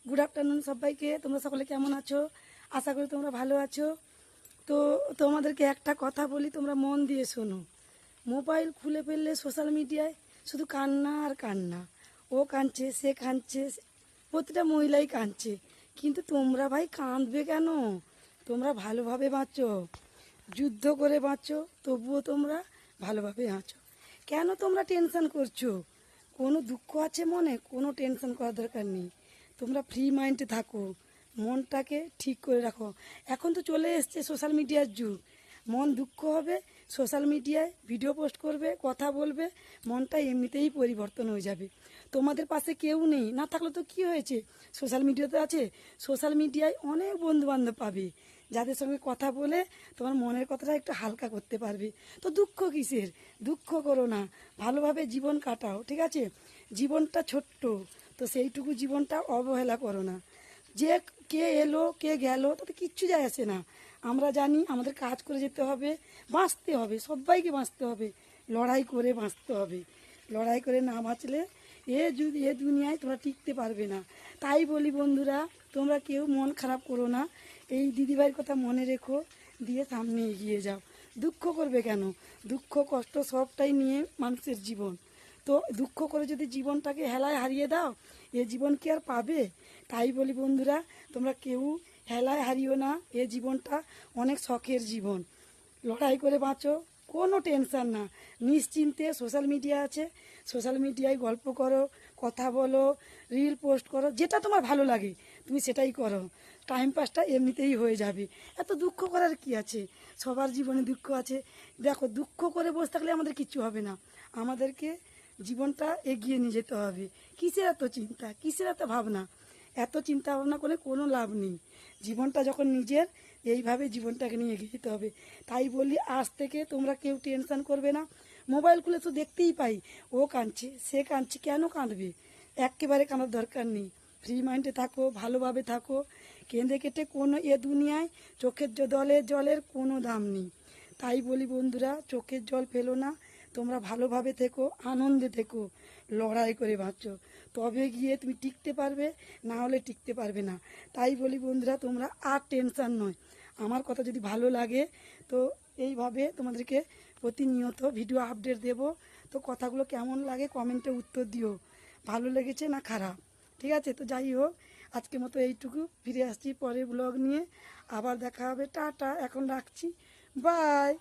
Good afternoon সবাইকে। তোমরা সকলে কেমন আছো? আশা করি তোমরা ভালো আছো। তো তোমাদেরকে একটা কথা বলি, তোমরা মন দিয়ে শোনো। মোবাইল খুলে ফেললে সোশ্যাল মিডিয়ায় শুধু কান্না আর কান্না। ও কাঁদছে, সে কাঁদছে, প্রতিটা মহিলাই কাঁদছে। কিন্তু তোমরা ভাই কাঁদবে কেন? তোমরা ভালোভাবে বাঁচো, যুদ্ধ করে বাঁচো, তবুও তোমরা ভালোভাবে বাঁচো। কেন তোমরা টেনশন করছো? কোনো দুঃখ আছে মনে? কোনো টেনশন করার দরকার নেই। তোমরা ফ্রি মাইন্ডে থাকো, মনটাকে ঠিক করে রাখো। এখন তো চলে এসছে সোশ্যাল মিডিয়ার যুগ। মন দুঃখ হবে, সোশ্যাল মিডিয়ায় ভিডিও পোস্ট করবে, কথা বলবে, মনটা এমনিতেই পরিবর্তন হয়ে যাবে। তোমাদের পাশে কেউ নেই, না থাকলে তো কি হয়েছে, সোশ্যাল মিডিয়াতে আছে। সোশ্যাল মিডিয়ায় অনেক বন্ধুবান্ধব পাবে, যাদের সঙ্গে কথা বলে তোমার মনের কথাটা একটু হালকা করতে পারবে। তো দুঃখ কিসের? দুঃখ করো না, ভালোভাবে জীবন কাটাও, ঠিক আছে? জীবনটা ছোট্ট, তো সেইটুকু জীবনটা অবহেলা করো না। যে কে এলো কে গেল তাতে কিচ্ছু যায় আসে না। আমরা জানি আমাদের কাজ করে যেতে হবে, বাঁচতে হবে, সবাইকে বাঁচতে হবে, লড়াই করে বাঁচতে হবে। লড়াই করে না বাঁচলে এ দুনিয়ায় তোমরা টিকতে পারবে না। তাই বলি বন্ধুরা, তোমরা কেউ মন খারাপ করো না, এই দিদিভাইয়ের কথা মনে রেখো, দিয়ে সামনে এগিয়ে যাও। দুঃখ করবে কেন? দুঃখ কষ্ট সবটাই নিয়ে মানুষের জীবন। তো দুঃখ করে যদি জীবনটাকে হেলায় হারিয়ে দাও, এ জীবন কি আর পাবে? তাই বলি বন্ধুরা, তোমরা কেউ হেলায় হারিও না, এ জীবনটা অনেক শখের জীবন। লড়াই করে বাঁচো, কোনো টেনশন না, নিশ্চিন্তে। সোশ্যাল মিডিয়া আছে, সোশ্যাল মিডিয়ায় গল্প করো, কথা বলো, রিল পোস্ট করো, যেটা তোমার ভালো লাগে তুমি সেটাই করো। টাইম পাসটা এমনিতেই হয়ে যাবে। এত দুঃখ করার কি আছে? সবার জীবনে দুঃখ আছে। দেখো, দুঃখ করে বসে থাকলে আমাদের কিচ্ছু হবে না। আমাদেরকে জীবনটা এগিয়ে নিয়ে যেতে হবে। কিসের এত চিন্তা, কিসের এত ভাবনা? এত চিন্তা ভাবনা করে কোনো লাভ নেই। জীবনটা যখন নিজের, এইভাবে জীবনটাকে নিয়ে এগিয়ে যেতে হবে। তাই বলি, আজ থেকে তোমরা কেউ টেনশন করবে না। মোবাইল খুলে তো দেখতেই পাই, ও কাঁদছে, সে কাঁদছে, কেন কাঁদবে? একেবারে কাঁদার দরকার নেই। ফ্রি মাইন্ডে থাকো, ভালোভাবে থাকো। কেঁদে কেটে কোনো এ দুনিয়ায় চোখের জলের কোনো দাম নেই। তাই বলি বন্ধুরা, চোখের জল ফেলো না, তোমরা ভালোভাবে থেকো, আনন্দে থেকো, লড়াই করে বাঁচো, তবে গিয়ে তুমি টিকতে পারবে, না হলে টিকতে পারবে না। তাই বলি বন্ধুরা, তোমরা আর টেনশন নয়। আমার কথা যদি ভালো লাগে তো এইভাবে তোমাদেরকে প্রতিনিয়ত ভিডিও আপডেট দেব। তো কথাগুলো কেমন লাগে কমেন্টে উত্তর দিও, ভালো লেগেছে না খারাপ, ঠিক আছে? তো যাই হোক, আজকের মতো এইটুকু, ফিরে আসছি পরের ব্লগ নিয়ে। আবার দেখা হবে, টাটা, এখন রাখছি, বাই।